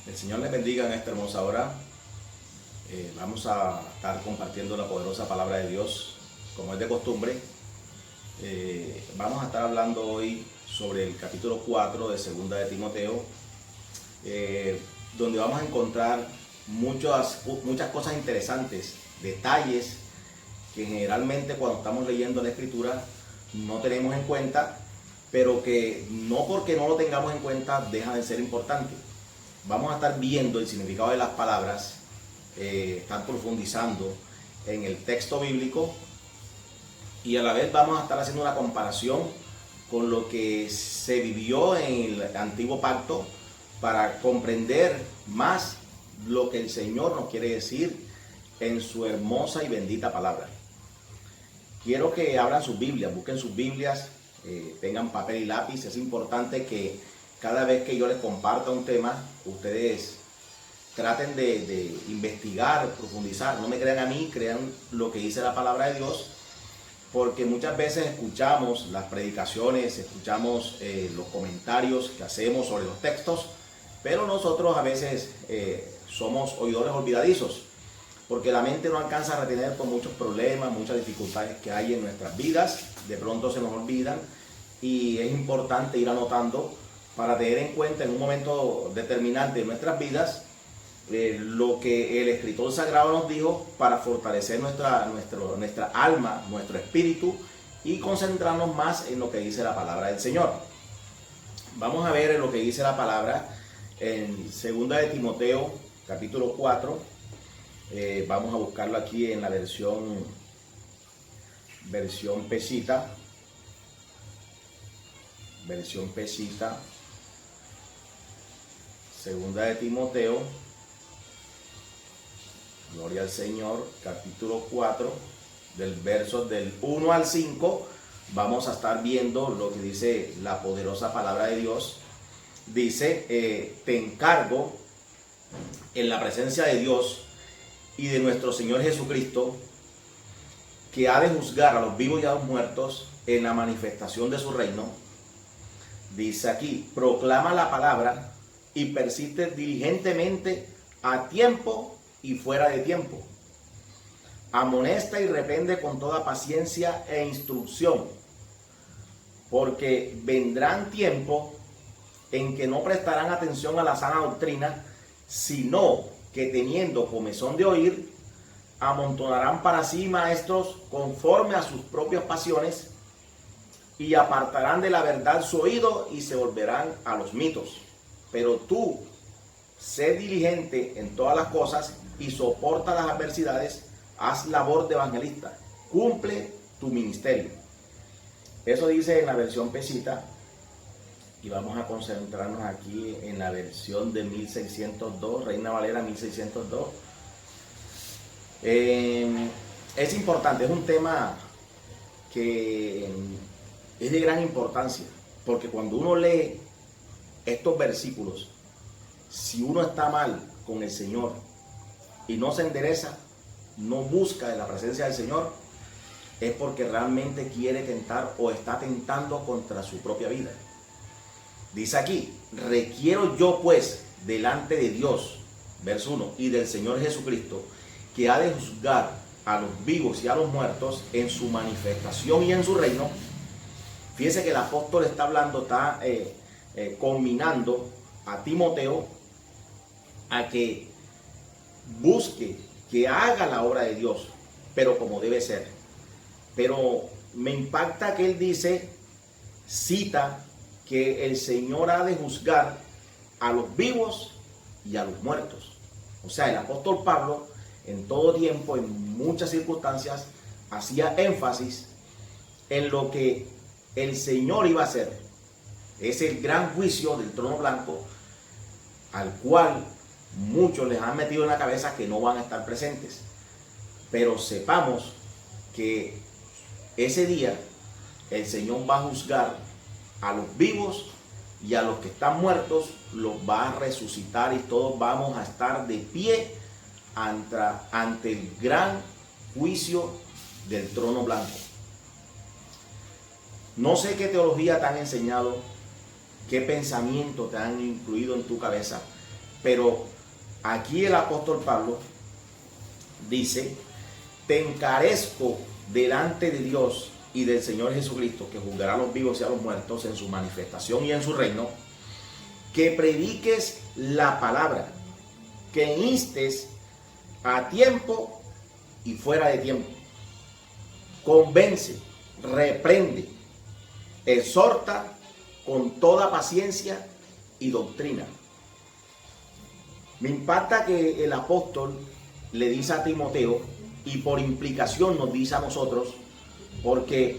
El Señor les bendiga en esta hermosa hora. Vamos a estar compartiendo la poderosa palabra de Dios, como es de costumbre. Vamos a estar hablando hoy sobre el capítulo 4 de Segunda de Timoteo, donde vamos a encontrar muchas cosas interesantes, detalles que generalmente cuando estamos leyendo la Escritura no tenemos en cuenta, pero que no porque no lo tengamos en cuenta deja de ser importante. Vamos a estar viendo el significado de las palabras, estar profundizando en el texto bíblico y a la vez vamos a estar haciendo una comparación con lo que se vivió en el antiguo pacto para comprender más lo que el Señor nos quiere decir en su hermosa y bendita palabra. Quiero que abran sus Biblias, busquen sus Biblias, tengan papel y lápiz. Es importante que cada vez que yo les comparta un tema, ustedes traten de investigar, profundizar. No me crean a mí, crean lo que dice la palabra de Dios, porque muchas veces escuchamos las predicaciones, escuchamos los comentarios que hacemos sobre los textos, pero nosotros a veces somos oidores olvidadizos, porque la mente no alcanza a retener por muchos problemas, muchas dificultades que hay en nuestras vidas. De pronto se nos olvidan y es importante ir anotando para tener en cuenta en un momento determinante de nuestras vidas lo que el escritor sagrado nos dijo para fortalecer nuestra alma, nuestro espíritu y concentrarnos más en lo que dice la palabra del Señor. Vamos a ver lo que dice la palabra en Segunda de Timoteo, capítulo 4. Vamos a buscarlo aquí en la versión Pesita. Versión Pesita. Segunda de Timoteo, gloria al Señor, capítulo 4, del verso del 1 al 5, vamos a estar viendo lo que dice la poderosa palabra de Dios. Dice, te encargo en la presencia de Dios y de nuestro Señor Jesucristo, que ha de juzgar a los vivos y a los muertos en la manifestación de su reino. Dice aquí, proclama la palabra y persiste diligentemente a tiempo y fuera de tiempo. Amonesta y reprende con toda paciencia e instrucción, porque vendrán tiempos en que no prestarán atención a la sana doctrina, sino que teniendo comezón de oír, amontonarán para sí maestros conforme a sus propias pasiones y apartarán de la verdad su oído y se volverán a los mitos. Pero tú, sé diligente en todas las cosas y soporta las adversidades, haz labor de evangelista, cumple tu ministerio. Eso dice en la versión Pesita, y vamos a concentrarnos aquí en la versión de 1602, Reina Valera 1602. Es importante, es un tema que es de gran importancia, porque cuando uno lee estos versículos, si uno está mal con el Señor y no se endereza, no busca de la presencia del Señor, es porque realmente quiere tentar o está tentando contra su propia vida. Dice aquí, requiero yo pues delante de Dios, verso 1, y del Señor Jesucristo, que ha de juzgar a los vivos y a los muertos en su manifestación y en su reino. Fíjese que el apóstol está hablando, está combinando a Timoteo a que busque, que haga la obra de Dios, pero como debe ser. Pero me impacta que él dice, cita que el Señor ha de juzgar a los vivos y a los muertos. O sea, el apóstol Pablo en todo tiempo, en muchas circunstancias, hacía énfasis en lo que el Señor iba a hacer. Es el gran juicio del trono blanco, al cual muchos les han metido en la cabeza que no van a estar presentes. Pero sepamos que ese día el Señor va a juzgar a los vivos y a los que están muertos, los va a resucitar y todos vamos a estar de pie ante el gran juicio del trono blanco. No sé qué teología te han enseñado, qué pensamiento te han incluido en tu cabeza, Pero aquí el apóstol Pablo dice: te encarezco delante de Dios y del Señor Jesucristo, que juzgará a los vivos y a los muertos en su manifestación y en su reino, que prediques la palabra, que instes a tiempo y fuera de tiempo, convence, reprende, exhorta con toda paciencia y doctrina. Me impacta que el apóstol le dice a Timoteo, y por implicación nos dice a nosotros, porque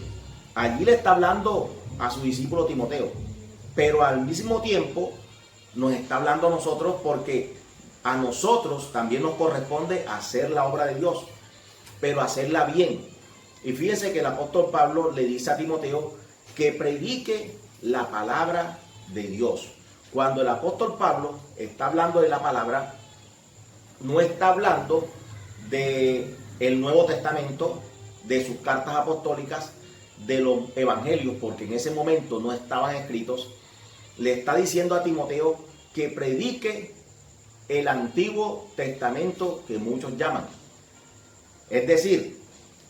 allí le está hablando a su discípulo Timoteo, pero al mismo tiempo nos está hablando a nosotros, porque a nosotros también nos corresponde hacer la obra de Dios, pero hacerla bien. Y fíjense que el apóstol Pablo le dice a Timoteo que predique la palabra de Dios. Cuando el apóstol Pablo está hablando de la palabra, no está hablando de el Nuevo Testamento, de sus cartas apostólicas, de los evangelios, porque en ese momento no estaban escritos. Le está diciendo a Timoteo que predique el Antiguo Testamento, que muchos llaman. Es decir,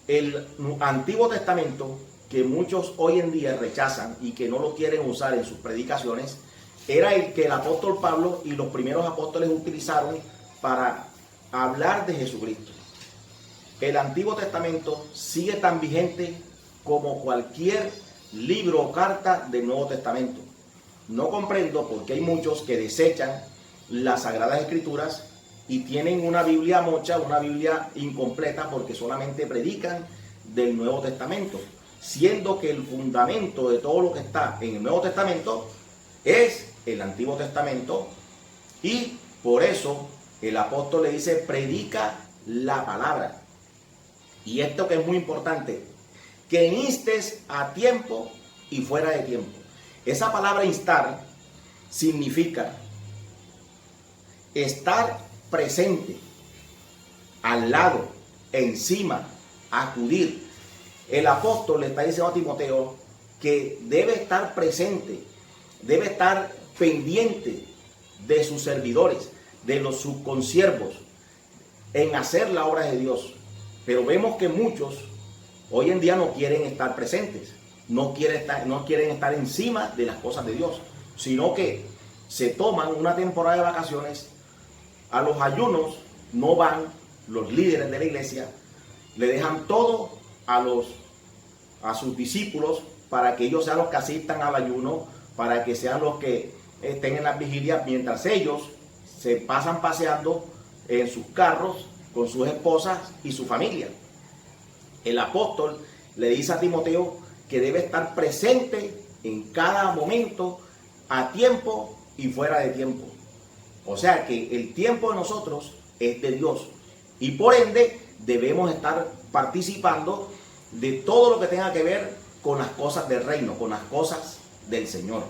el Antiguo Testamento que muchos hoy en día rechazan y que no lo quieren usar en sus predicaciones, era el que el apóstol Pablo y los primeros apóstoles utilizaron para hablar de Jesucristo. El Antiguo Testamento sigue tan vigente como cualquier libro o carta del Nuevo Testamento. No comprendo por qué hay muchos que desechan las Sagradas Escrituras y tienen una Biblia mocha, una Biblia incompleta, porque solamente predican del Nuevo Testamento, siendo que el fundamento de todo lo que está en el Nuevo Testamento es el Antiguo Testamento. Y por eso el apóstol le dice: predica la palabra. Y esto que es muy importante, que instes a tiempo y fuera de tiempo. Esa palabra instar significa estar presente, al lado, encima, acudir. El apóstol le está diciendo a Timoteo que debe estar presente, debe estar pendiente de sus servidores, de sus consiervos, en hacer la obra de Dios. Pero vemos que muchos hoy en día no quieren estar presentes, no quieren estar encima de las cosas de Dios, sino que se toman una temporada de vacaciones, a los ayunos no van los líderes de la iglesia, le dejan todo a sus discípulos para que ellos sean los que asistan al ayuno, para que sean los que estén en las vigilias, mientras ellos se pasan paseando en sus carros con sus esposas y su familia. El apóstol le dice a Timoteo que debe estar presente en cada momento, a tiempo y fuera de tiempo. O sea que el tiempo de nosotros es de Dios y por ende debemos estar participando de todo lo que tenga que ver con las cosas del reino, con las cosas del Señor,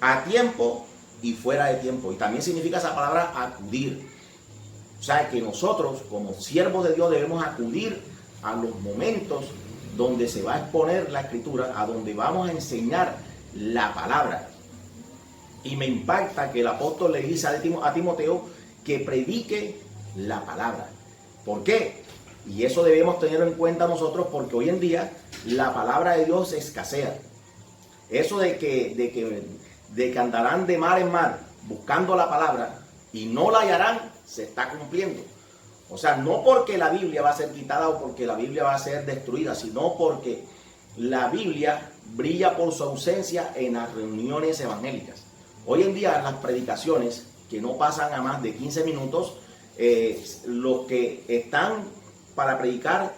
a tiempo y fuera de tiempo. Y también significa esa palabra acudir. O sea que nosotros como siervos de Dios debemos acudir a los momentos donde se va a exponer la Escritura, a donde vamos a enseñar la palabra. Y me impacta que el apóstol le dice a Timoteo que predique la palabra. ¿Por qué? Y eso debemos tenerlo en cuenta nosotros, porque hoy en día la palabra de Dios escasea. Eso de que andarán de mar en mar buscando la palabra y no la hallarán, se está cumpliendo. O sea, no porque la Biblia va a ser quitada o porque la Biblia va a ser destruida, sino porque la Biblia brilla por su ausencia en las reuniones evangélicas. Hoy en día las predicaciones, que no pasan a más de 15 minutos, los que están para predicar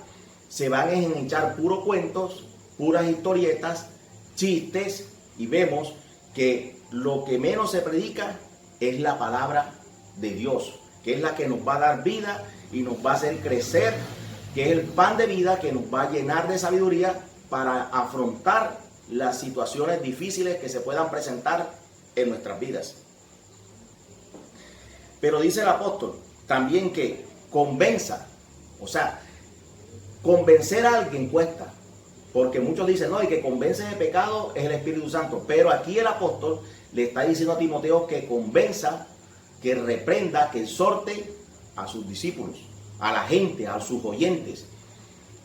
se van a echar puros cuentos, puras historietas, chistes, y vemos que lo que menos se predica es la palabra de Dios, que es la que nos va a dar vida y nos va a hacer crecer, que es el pan de vida que nos va a llenar de sabiduría para afrontar las situaciones difíciles que se puedan presentar en nuestras vidas. Pero dice el apóstol también que convenza. O sea, convencer a alguien cuesta, porque muchos dicen, no, y que convence de pecado es el Espíritu Santo. Pero aquí el apóstol le está diciendo a Timoteo que convenza que reprenda, que exhorte a sus discípulos, a la gente, a sus oyentes.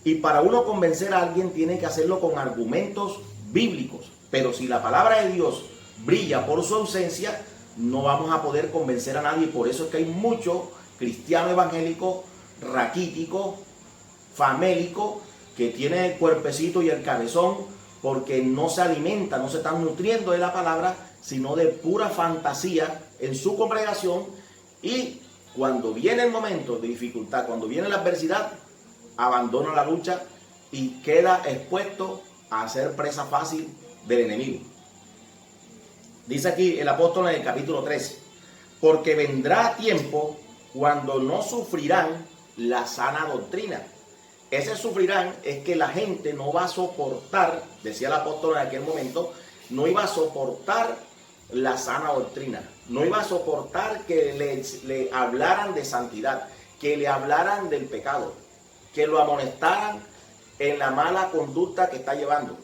Y para uno convencer a alguien tiene que hacerlo con argumentos bíblicos. Pero si la palabra de Dios brilla por su ausencia, no vamos a poder convencer a nadie. Por eso es que hay muchos cristianos evangélicos raquíticos, famélicos, que tienen el cuerpecito y el cabezón, porque no se alimentan, no se están nutriendo de la palabra, sino de pura fantasía en su congregación. Y cuando viene el momento de dificultad, cuando viene la adversidad, abandona la lucha y queda expuesto a ser presa fácil del enemigo. Dice aquí el apóstol en el capítulo 3, porque vendrá tiempo cuando no sufrirán la sana doctrina. Ese sufrirán es que la gente no va a soportar, decía el apóstol en aquel momento, no iba a soportar la sana doctrina, no iba a soportar que le hablaran de santidad, que le hablaran del pecado, que lo amonestaran en la mala conducta que está llevando.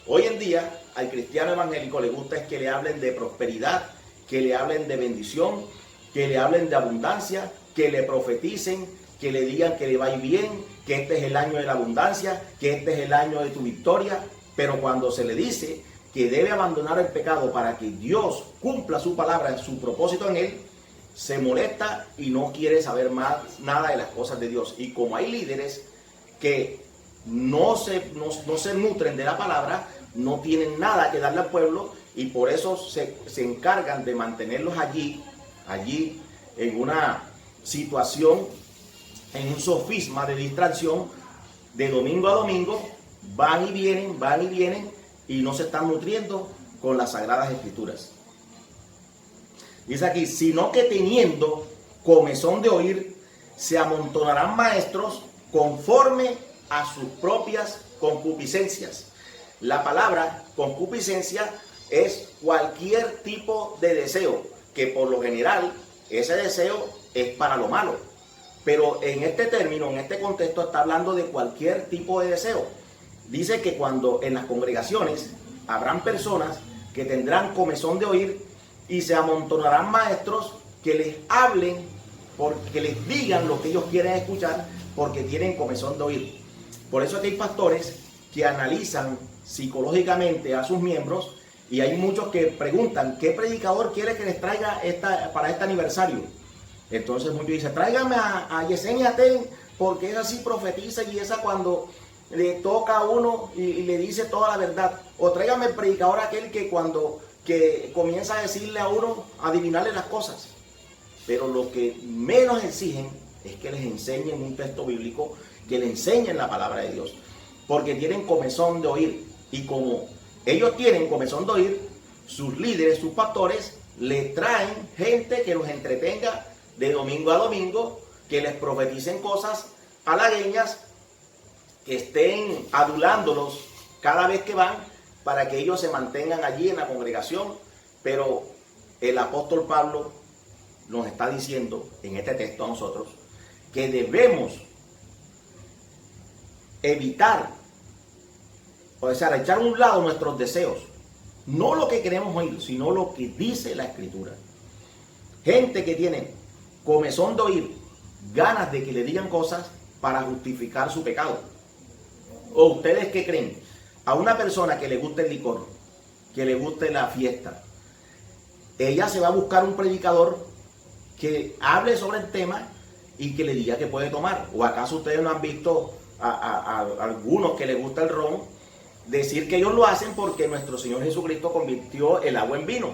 Hoy en día al cristiano evangélico le gusta es que le hablen de prosperidad, que le hablen de bendición, que le hablen de abundancia, que le profeticen, que le digan que le va a ir bien, que este es el año de la abundancia, que este es el año de tu victoria. Pero cuando se le dice que debe abandonar el pecado para que Dios cumpla su palabra, su propósito en él, se molesta y no quiere saber más nada de las cosas de Dios. Y como hay líderes que no se nutren de la palabra, no tienen nada que darle al pueblo, y por eso se encargan de mantenerlos allí en una situación, en un sofisma de distracción, de domingo a domingo, van y vienen, y no se están nutriendo con las sagradas escrituras. Dice aquí, sino que teniendo comezón de oír, se amontonarán maestros conforme a sus propias concupiscencias. La palabra concupiscencia es cualquier tipo de deseo, que por lo general ese deseo es para lo malo. Pero en este término, en este contexto, está hablando de cualquier tipo de deseo. Dice que cuando en las congregaciones habrán personas que tendrán comezón de oír y se amontonarán maestros que les hablen, porque les digan lo que ellos quieren escuchar, porque tienen comezón de oír. Por eso es que hay pastores que analizan psicológicamente a sus miembros, y hay muchos que preguntan, ¿qué predicador quiere que les traiga para este aniversario? Entonces muchos dicen, tráigame a Yesenia Ten, porque esa sí profetiza, y esa cuando le toca a uno y le dice toda la verdad. O tráigame el predicador aquel que cuando comienza a decirle a uno, a adivinarle las cosas. Pero lo que menos exigen es que les enseñen un texto bíblico, que les enseñen la palabra de Dios, porque tienen comezón de oír. Y como ellos tienen comezón de oír, sus líderes, sus pastores, le traen gente que los entretenga de domingo a domingo, que les profeticen cosas halagüeñas, que estén adulándolos cada vez que van, para que ellos se mantengan allí en la congregación. Pero el apóstol Pablo nos está diciendo en este texto a nosotros que debemos evitar, o sea, echar a un lado nuestros deseos, no lo que queremos oír, sino lo que dice la Escritura. Gente que tiene comezón de oír, ganas de que le digan cosas para justificar su pecado. ¿O ustedes qué creen? A una persona que le guste el licor, que le guste la fiesta, ella se va a buscar un predicador que hable sobre el tema y que le diga que puede tomar. ¿O acaso ustedes no han visto a algunos que les gusta el ron decir que ellos lo hacen porque nuestro Señor Jesucristo convirtió el agua en vino?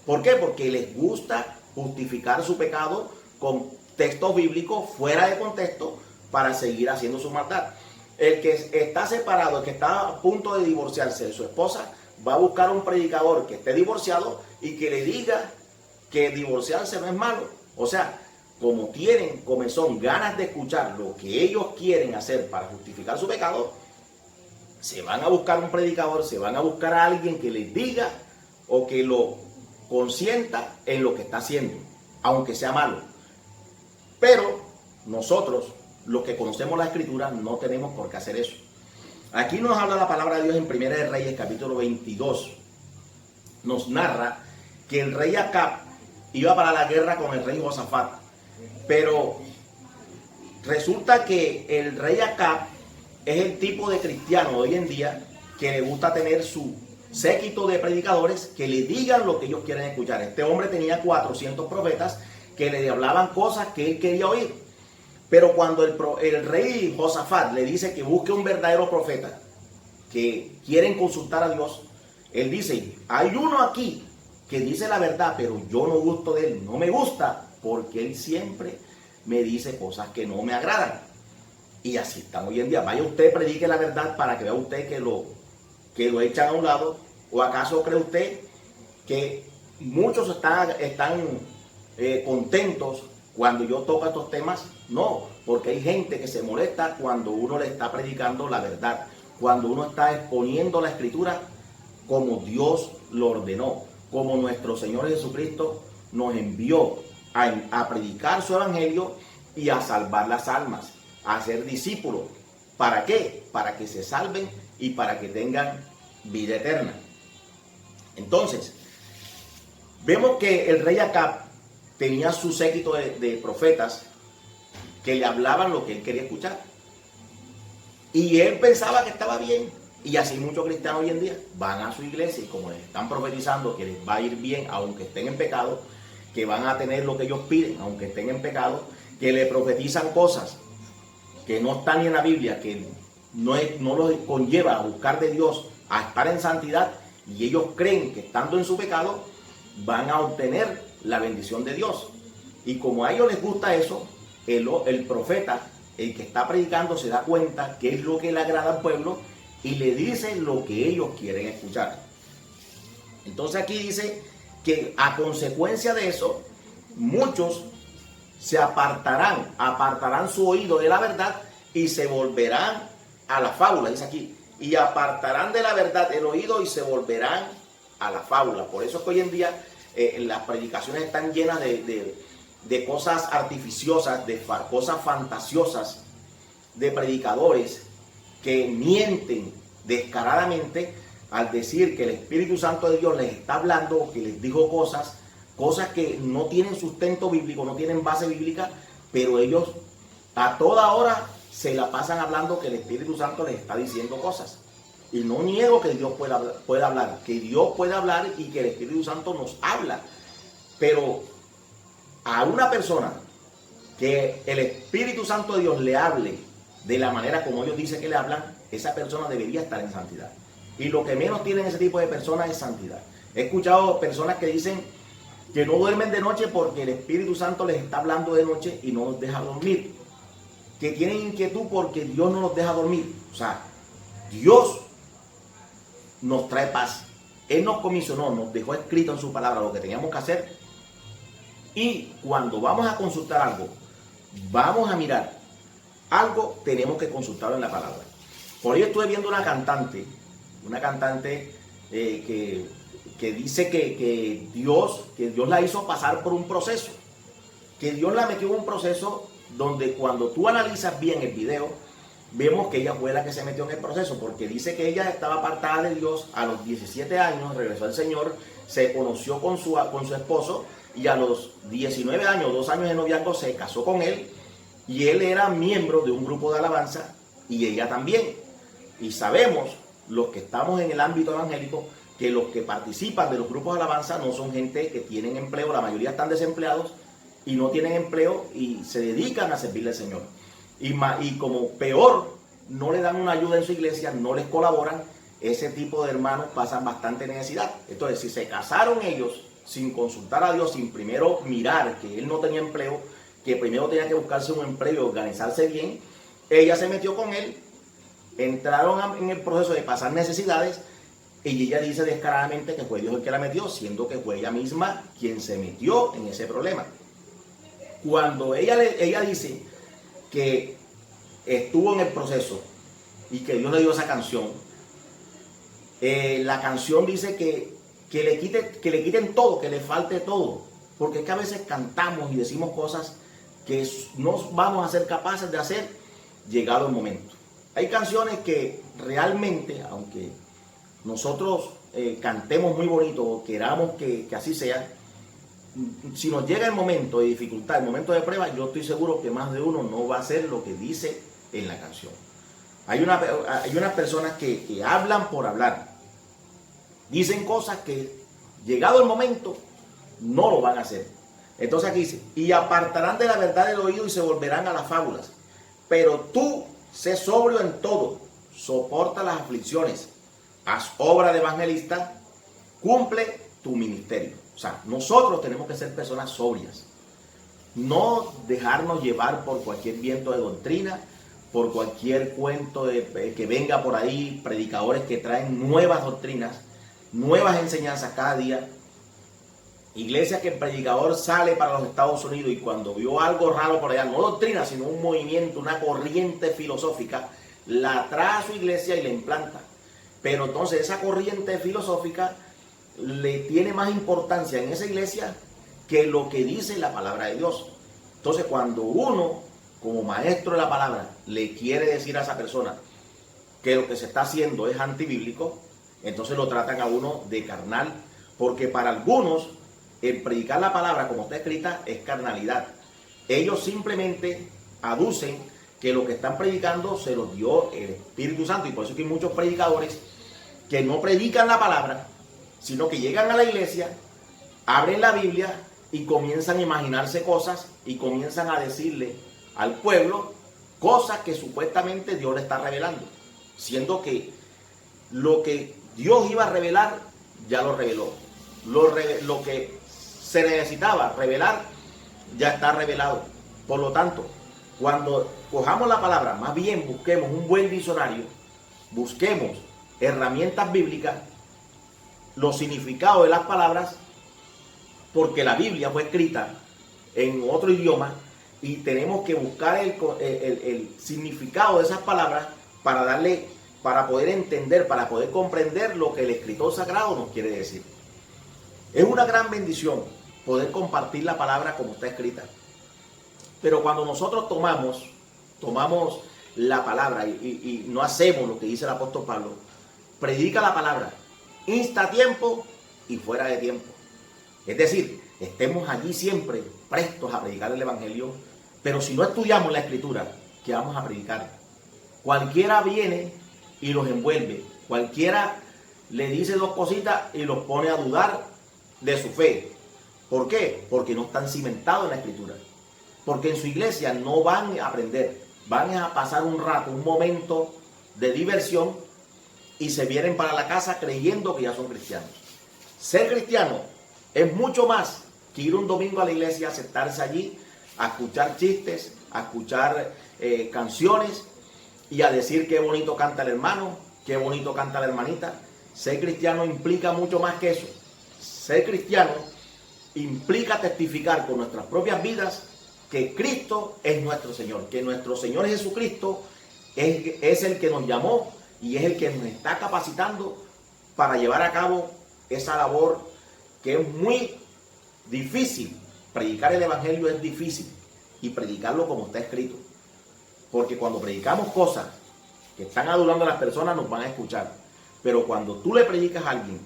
¿Por qué? Porque les gusta justificar su pecado con textos bíblicos fuera de contexto para seguir haciendo su maldad. El que está separado, el que está a punto de divorciarse de su esposa, va a buscar un predicador que esté divorciado y que le diga que divorciarse no es malo. O sea, como tienen comezón, ganas de escuchar lo que ellos quieren hacer para justificar su pecado, se van a buscar un predicador, se van a buscar a alguien que les diga o que lo consienta en lo que está haciendo, aunque sea malo. Pero nosotros, los que conocemos la Escritura, no tenemos por qué hacer eso. Aquí nos habla la palabra de Dios en Primera de Reyes, capítulo 22. Nos narra que el rey Acab iba para la guerra con el rey Josafat. Pero resulta que el rey Acab es el tipo de cristiano hoy en día que le gusta tener su séquito de predicadores que le digan lo que ellos quieren escuchar. Este hombre tenía 400 profetas que le hablaban cosas que él quería oír. Pero cuando el rey Josafat le dice que busque un verdadero profeta, que quieren consultar a Dios, él dice, hay uno aquí que dice la verdad, pero yo no gusto de él, no me gusta, porque él siempre me dice cosas que no me agradan. Y así están hoy en día. Vaya usted, predique la verdad para que vea usted que lo echan a un lado. ¿O acaso cree usted que muchos están contentos cuando yo toco estos temas? No, porque hay gente que se molesta cuando uno le está predicando la verdad, cuando uno está exponiendo la escritura como Dios lo ordenó, como nuestro Señor Jesucristo nos envió a predicar su evangelio y a salvar las almas, a ser discípulos. ¿Para qué? Para que se salven y para que tengan vida eterna. Entonces, vemos que el rey Acab tenía su séquito de profetas que le hablaban lo que él quería escuchar. Y él pensaba que estaba bien. Y así muchos cristianos hoy en día van a su iglesia y como les están profetizando que les va a ir bien aunque estén en pecado, que van a tener lo que ellos piden aunque estén en pecado, que le profetizan cosas que no están ni en la Biblia, que no los conlleva a buscar de Dios, a estar en santidad, y ellos creen que estando en su pecado van a obtener la bendición de Dios. Y como a ellos les gusta eso, el profeta, el que está predicando, se da cuenta que es lo que le agrada al pueblo y le dice lo que ellos quieren escuchar. Entonces aquí dice que a consecuencia de eso, muchos se apartarán su oído de la verdad y se volverán a la fábula, dice aquí, y apartarán de la verdad el oído y se volverán a la fábula. Por eso es que hoy en día las predicaciones están llenas de cosas artificiosas, de cosas fantasiosas, de predicadores que mienten descaradamente al decir que el Espíritu Santo de Dios les está hablando o que les dijo cosas que no tienen sustento bíblico, no tienen base bíblica, pero ellos a toda hora se la pasan hablando que el Espíritu Santo les está diciendo cosas. Y no niego que Dios pueda hablar, que Dios puede hablar y que el Espíritu Santo nos habla. Pero a una persona que el Espíritu Santo de Dios le hable de la manera como ellos dicen que le hablan, esa persona debería estar en santidad. Y lo que menos tienen ese tipo de personas es santidad. He escuchado personas que dicen que no duermen de noche porque el Espíritu Santo les está hablando de noche y no los deja dormir. Que tienen inquietud porque Dios no los deja dormir. O sea, Dios nos trae paz. Él nos comisionó, nos dejó escrito en su palabra lo que teníamos que hacer. Y cuando vamos a consultar algo, vamos a mirar algo, tenemos que consultarlo en la palabra. Por ello estuve viendo una cantante que dice que Dios la hizo pasar por un proceso, que Dios la metió en un proceso donde cuando tú analizas bien el video, vemos que ella fue la que se metió en el proceso, porque dice que ella estaba apartada de Dios a los 17 años, regresó al Señor, se conoció con su esposo y a los 19 años, 2 años de noviazgo, se casó con él y él era miembro de un grupo de alabanza y ella también. Y sabemos, los que estamos en el ámbito evangélico, que los que participan de los grupos de alabanza no son gente que tienen empleo, la mayoría están desempleados y no tienen empleo y se dedican a servirle al Señor. Y como peor, no le dan una ayuda en su iglesia, no les colaboran, ese tipo de hermanos pasan bastante necesidad. Entonces, si se casaron ellos sin consultar a Dios, sin primero mirar que él no tenía empleo, que primero tenía que buscarse un empleo y organizarse bien, ella se metió con él, entraron en el proceso de pasar necesidades y ella dice descaradamente que fue Dios el que la metió, siendo que fue ella misma quien se metió en ese problema. Cuando ella dice que estuvo en el proceso y que Dios le dio esa canción, la canción dice que le quiten todo, que le falte todo, porque es que a veces cantamos y decimos cosas que no vamos a ser capaces de hacer llegado el momento. Hay canciones que realmente, aunque nosotros cantemos muy bonito o queramos que así sea, si nos llega el momento de dificultad, el momento de prueba, yo estoy seguro que más de uno no va a hacer lo que dice en la canción. Hay unas personas que hablan por hablar. Dicen cosas que, llegado el momento, no lo van a hacer. Entonces aquí dice, y apartarán de la verdad del oído y se volverán a las fábulas. Pero tú, sé sobrio en todo, soporta las aflicciones, haz obra de evangelista, cumple tu ministerio. O sea, nosotros tenemos que ser personas sobrias. No dejarnos llevar por cualquier viento de doctrina, por cualquier cuento que venga por ahí, predicadores que traen nuevas doctrinas, nuevas enseñanzas cada día. Iglesias que el predicador sale para los Estados Unidos y cuando vio algo raro por allá, no doctrina, sino un movimiento, una corriente filosófica, la trae a su iglesia y la implanta. Pero entonces esa corriente filosófica le tiene más importancia en esa iglesia que lo que dice la palabra de Dios. Entonces cuando uno, como maestro de la palabra, le quiere decir a esa persona que lo que se está haciendo es antibíblico, entonces lo tratan a uno de carnal, porque para algunos el predicar la palabra como está escrita es carnalidad. Ellos simplemente aducen que lo que están predicando se los dio el Espíritu Santo, y por eso que hay muchos predicadores que no predican la palabra, sino que llegan a la iglesia, abren la Biblia y comienzan a imaginarse cosas y comienzan a decirle al pueblo cosas que supuestamente Dios le está revelando, siendo que lo que Dios iba a revelar ya lo reveló. Lo que se necesitaba revelar ya está revelado. Por lo tanto, cuando cojamos la palabra, más bien busquemos un buen diccionario, busquemos herramientas bíblicas, los significados de las palabras, porque la Biblia fue escrita en otro idioma y tenemos que buscar el significado de esas palabras para poder entender, para poder comprender lo que el escritor sagrado nos quiere decir. Es una gran bendición poder compartir la palabra como está escrita. Pero cuando nosotros tomamos la palabra y no hacemos lo que dice el apóstol Pablo, predica la palabra, insta a tiempo y fuera de tiempo. Es decir, estemos allí siempre prestos a predicar el evangelio, pero si no estudiamos la escritura, ¿qué vamos a predicar? Cualquiera viene y los envuelve, cualquiera le dice dos cositas y los pone a dudar de su fe. ¿Por qué? Porque no están cimentados en la escritura. Porque en su iglesia no van a aprender, van a pasar un rato, un momento de diversión y se vienen para la casa creyendo que ya son cristianos. Ser cristiano es mucho más que ir un domingo a la iglesia, sentarse allí, a escuchar chistes, a escuchar canciones y a decir qué bonito canta el hermano, qué bonito canta la hermanita. Ser cristiano implica mucho más que eso. Ser cristiano implica testificar con nuestras propias vidas que Cristo es nuestro Señor, que nuestro Señor Jesucristo es el que nos llamó y es el que nos está capacitando para llevar a cabo esa labor que es muy difícil. Predicar el evangelio es difícil y predicarlo como está escrito, porque cuando predicamos cosas que están adulando a las personas nos van a escuchar, pero cuando tú le predicas a alguien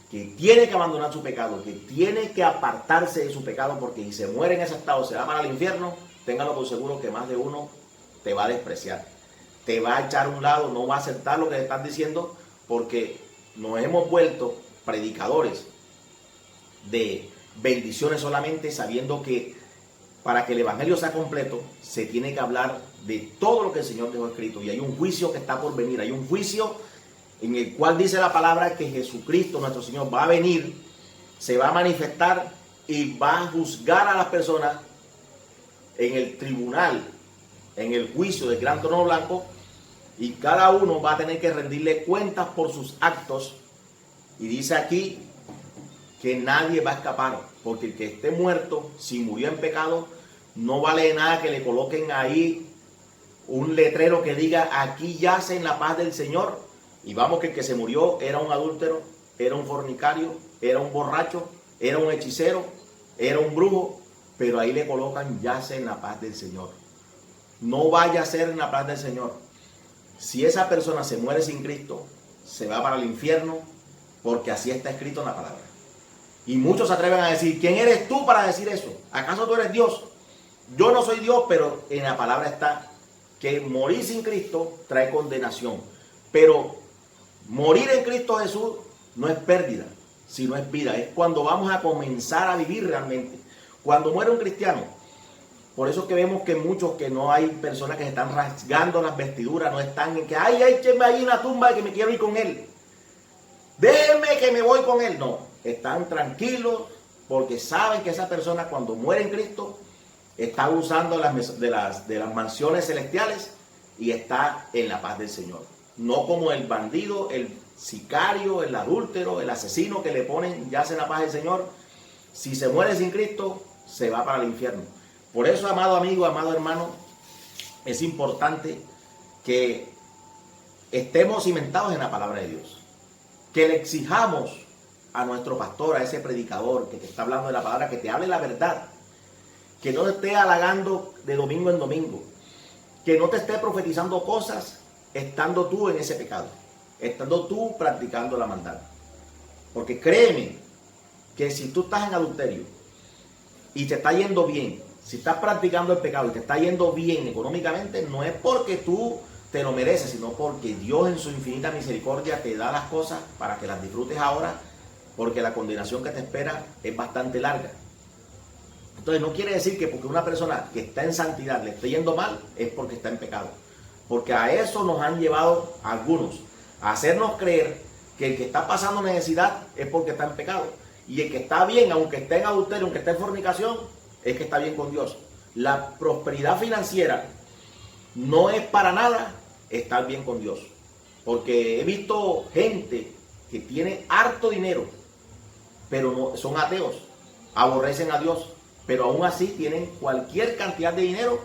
que tiene que abandonar su pecado, que tiene que apartarse de su pecado, porque si se muere en ese estado se va para el infierno, téngalo por seguro que más de uno te va a despreciar, te va a echar a un lado, no va a aceptar lo que le están diciendo, porque nos hemos vuelto predicadores de bendiciones solamente, sabiendo que para que el evangelio sea completo se tiene que hablar de todo lo que el Señor dejó escrito, y hay un juicio que está por venir, hay un juicio en el cual dice la palabra que Jesucristo, nuestro Señor, va a venir, se va a manifestar y va a juzgar a las personas en el tribunal, en el juicio del gran trono blanco, y cada uno va a tener que rendirle cuentas por sus actos. Y dice aquí que nadie va a escapar, porque el que esté muerto, si murió en pecado, no vale nada que le coloquen ahí un letrero que diga aquí yace en la paz del Señor. Y vamos, que el que se murió era un adúltero, era un fornicario, era un borracho, era un hechicero, era un brujo, pero ahí le colocan yace en la paz del Señor. No vaya a ser en la paz del Señor. Si esa persona se muere sin Cristo, se va para el infierno, porque así está escrito en la palabra. Y muchos se atreven a decir, ¿quién eres tú para decir eso? ¿Acaso tú eres Dios? Yo no soy Dios, pero en la palabra está que morir sin Cristo trae condenación. Pero morir en Cristo Jesús no es pérdida, sino es vida. Es cuando vamos a comenzar a vivir realmente. Cuando muere un cristiano, por eso es que vemos que muchos, que no hay personas que se están rasgando las vestiduras, no están en que, ay, échenme ahí en la tumba que me quiero ir con él. Déjenme que me voy con él. No, están tranquilos porque saben que esa persona cuando muere en Cristo está usando de las mansiones celestiales y está en la paz del Señor. No como el bandido, el sicario, el adúltero, el asesino que le ponen, yace en la paz del Señor. Si se muere sin Cristo, se va para el infierno. Por eso, amado amigo, amado hermano, es importante que estemos cimentados en la palabra de Dios. Que le exijamos a nuestro pastor, a ese predicador que te está hablando de la palabra, que te hable la verdad. Que no te esté halagando de domingo en domingo. Que no te esté profetizando cosas estando tú en ese pecado. Estando tú practicando la maldad. Porque créeme que si tú estás en adulterio y te está yendo bien, si estás practicando el pecado y te está yendo bien económicamente, no es porque tú te lo mereces, sino porque Dios en su infinita misericordia te da las cosas para que las disfrutes ahora, porque la condenación que te espera es bastante larga. Entonces no quiere decir que porque una persona que está en santidad le esté yendo mal, es porque está en pecado. Porque a eso nos han llevado algunos, a hacernos creer que el que está pasando necesidad es porque está en pecado. Y el que está bien, aunque esté en adulterio, aunque esté en fornicación, es que está bien con Dios. La prosperidad financiera no es para nada estar bien con Dios. Porque he visto gente que tiene harto dinero, pero no, son ateos, aborrecen a Dios, pero aún así tienen cualquier cantidad de dinero.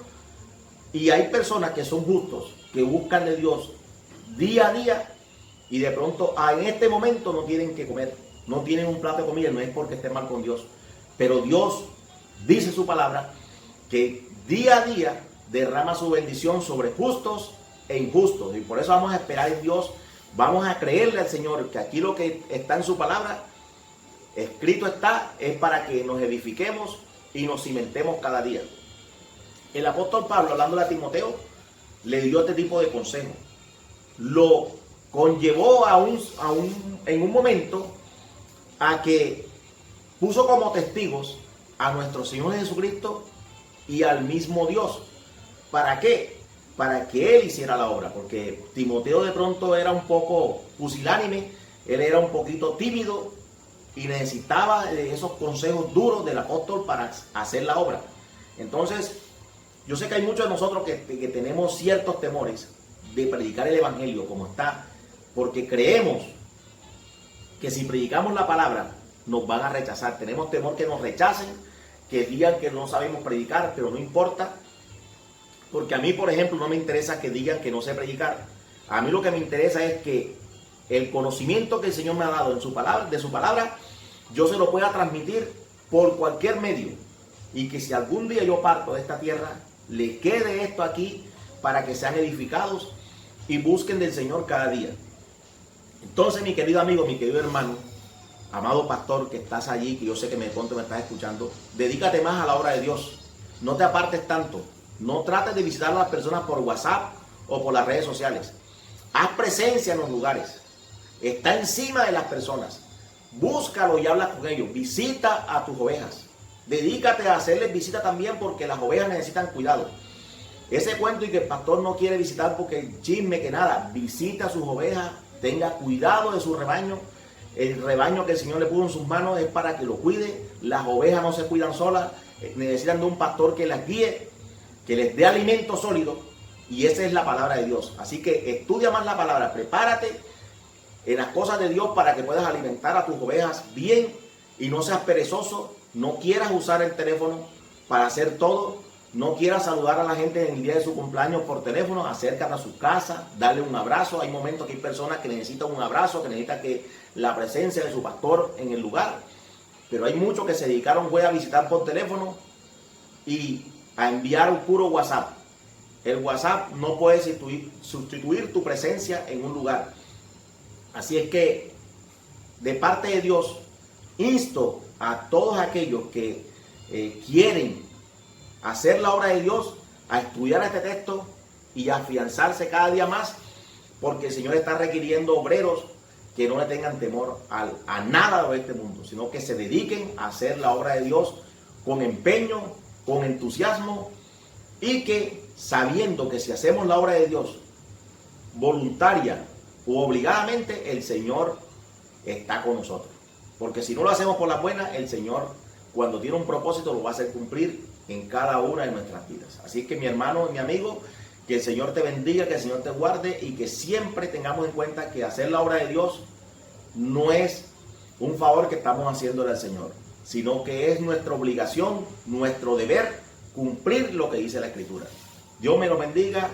Y hay personas que son justos, que buscan de Dios día a día, y de pronto en este momento no tienen que comer, no tienen un plato de comida. No es porque estén mal con Dios, pero Dios dice su palabra que día a día derrama su bendición sobre justos e injustos. Y por eso vamos a esperar en Dios, vamos a creerle al Señor que aquí lo que está en su palabra, escrito está, es para que nos edifiquemos y nos cimentemos cada día. El apóstol Pablo, hablándole a Timoteo, le dio este tipo de consejo. Lo conllevó en un momento a que puso como testigos a nuestro Señor Jesucristo y al mismo Dios. ¿Para qué? Para que Él hiciera la obra. Porque Timoteo de pronto era un poco pusilánime, él era un poquito tímido y necesitaba esos consejos duros del apóstol para hacer la obra. Entonces, yo sé que hay muchos de nosotros que tenemos ciertos temores de predicar el evangelio como está, porque creemos que si predicamos la palabra nos van a rechazar. Tenemos temor que nos rechacen, que digan que no sabemos predicar, pero no importa, porque a mí, por ejemplo, no me interesa que digan que no sé predicar. A mí lo que me interesa es que el conocimiento que el Señor me ha dado de su palabra, yo se lo pueda transmitir por cualquier medio, y que si algún día yo parto de esta tierra, le quede esto aquí para que sean edificados y busquen del Señor cada día. Entonces, mi querido amigo, mi querido hermano, amado pastor que estás allí, que yo sé que me estás escuchando, dedícate más a la obra de Dios. No te apartes tanto. No trates de visitar a las personas por WhatsApp o por las redes sociales. Haz presencia en los lugares. Está encima de las personas. Búscalo y habla con ellos. Visita a tus ovejas. Dedícate a hacerles visita también, porque las ovejas necesitan cuidado. Ese cuento y que el pastor no quiere visitar porque el chisme, que nada. Visita a sus ovejas. Tenga cuidado de su rebaño. El rebaño que el Señor le puso en sus manos es para que lo cuide. Las ovejas no se cuidan solas. Necesitan de un pastor que las guíe, que les dé alimento sólido. Y esa es la palabra de Dios. Así que estudia más la palabra. Prepárate en las cosas de Dios para que puedas alimentar a tus ovejas bien y no seas perezoso. No quieras usar el teléfono para hacer todo. No quieras saludar a la gente en el día de su cumpleaños por teléfono. Acércate a su casa, dale un abrazo. Hay momentos que hay personas que necesitan un abrazo, que necesitan la presencia de su pastor en el lugar. Pero hay muchos que se dedicaron a visitar por teléfono y a enviar un puro WhatsApp. El WhatsApp no puede sustituir tu presencia en un lugar. Así es que, de parte de Dios, insto a todos aquellos que quieren hacer la obra de Dios a estudiar este texto y a afianzarse cada día más, porque el Señor está requiriendo obreros que no le tengan temor a nada de este mundo, sino que se dediquen a hacer la obra de Dios con empeño, con entusiasmo, y que sabiendo que si hacemos la obra de Dios voluntaria u obligadamente, el Señor está con nosotros. Porque si no lo hacemos por la buena, el Señor, cuando tiene un propósito, lo va a hacer cumplir en cada una de nuestras vidas. Así que mi hermano y mi amigo, que el Señor te bendiga, que el Señor te guarde y que siempre tengamos en cuenta que hacer la obra de Dios no es un favor que estamos haciéndole al Señor, sino que es nuestra obligación, nuestro deber, cumplir lo que dice la Escritura. Dios me lo bendiga